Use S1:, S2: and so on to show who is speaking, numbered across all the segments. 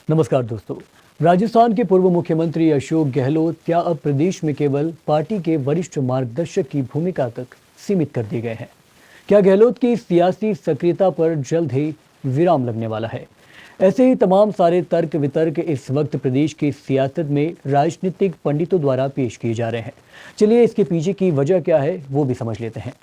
S1: नमस्कार दोस्तों। राजस्थान के पूर्व मुख्यमंत्री अशोक गहलोत क्या अब प्रदेश में केवल पार्टी के वरिष्ठ मार्गदर्शक की भूमिका तक सीमित कर दिए गए हैं? क्या गहलोत की सियासी सक्रियता पर जल्द ही विराम लगने वाला है? ऐसे ही तमाम सारे तर्क वितर्क इस वक्त प्रदेश की सियासत में राजनीतिक पंडितों द्वारा पेश किए जा रहे हैं। चलिए इसके पीछे की वजह क्या है वो भी समझ लेते हैं।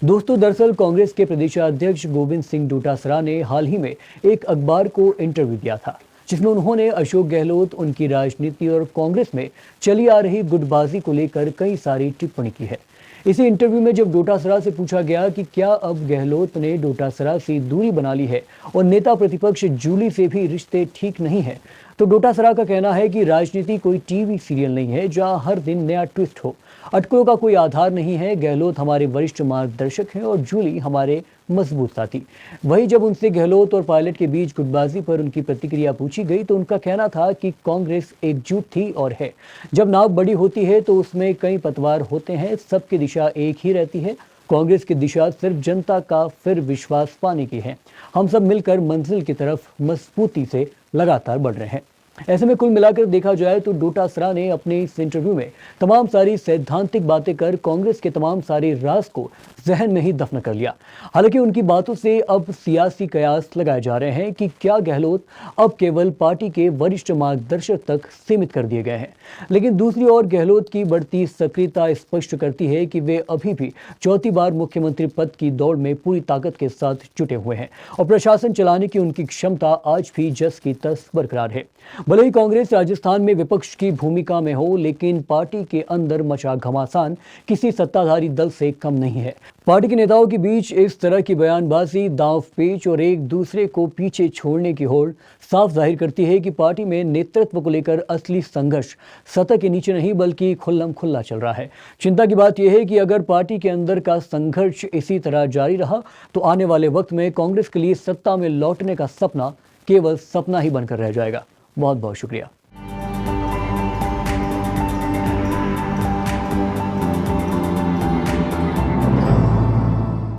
S1: दोस्तों, दरअसल कांग्रेस के प्रदेशाध्यक्ष गोविंद सिंह डोटासरा ने हाल ही में एक अखबार को इंटरव्यू दिया था, जिसमें उन्होंने अशोक गहलोत, उनकी राजनीति और कांग्रेस में चली आ रही गुटबाजी को लेकर कई सारी टिप्पणी की है। इसी इंटरव्यू में जब डोटासरा से पूछा गया कि क्या अब गहलोत ने डोटासरा से दूरी बना ली है और नेता प्रतिपक्ष जूली से भी रिश्ते ठीक नहीं है, तो डोटासरा का कहना है कि राजनीति कोई टीवी सीरियल नहीं है जहां हर दिन नया ट्विस्ट हो। अटकलों का कोई आधार नहीं है। गहलोत हमारे वरिष्ठ मार्गदर्शक हैं और जूली हमारे मजबूत साथी। वहीं जब उनसे गहलोत और पायलट के बीच गुटबाजी पर उनकी प्रतिक्रिया पूछी गई तो उनका कहना था कि कांग्रेस एकजुट थी और है। जब नाव बड़ी होती है तो उसमें कई पतवार होते हैं, सबकी दिशा एक ही रहती है। कांग्रेस की दिशा सिर्फ जनता का फिर विश्वास पाने की है। हम सब मिलकर मंजिल की तरफ मजबूती से लगातार बढ़ रहे हैं। ऐसे में कुल मिलाकर देखा जाए तो डोटासरा ने अपने इस इंटरव्यू में तमाम सारी सैद्धांतिक बातें कर कांग्रेस के तमाम सारे राज को जहन में ही दफन कर लिया। हालांकि उनकी बातों से अब सियासी कयास लगाए जा रहे हैं कि क्या गहलोत अब केवल पार्टी के वरिष्ठ मार्गदर्शक तक सीमित कर दिए गए हैं। लेकिन दूसरी ओर गहलोत की बढ़ती सक्रियता स्पष्ट करती है कि वे अभी भी चौथी बार मुख्यमंत्री पद की दौड़ में पूरी ताकत के साथ जुटे हुए हैं और प्रशासन चलाने की उनकी क्षमता आज भी जस की तस बरकरार है। भले ही कांग्रेस राजस्थान में विपक्ष की भूमिका में हो, लेकिन पार्टी के अंदर मचा घमासान किसी सत्ताधारी दल से कम नहीं है। पार्टी के नेताओं के बीच इस तरह की बयानबाजी, दांवपेच और एक दूसरे को पीछे छोड़ने की होड़ साफ जाहिर करती है कि पार्टी में नेतृत्व को लेकर असली संघर्ष सतह के नीचे नहीं बल्कि खुल्लम खुल्ला चल रहा है। चिंता की बात यह है कि अगर पार्टी के अंदर का संघर्ष इसी तरह जारी रहा तो आने वाले वक्त में कांग्रेस के लिए सत्ता में लौटने का सपना केवल सपना ही बनकर रह जाएगा। बहुत बहुत शुक्रिया।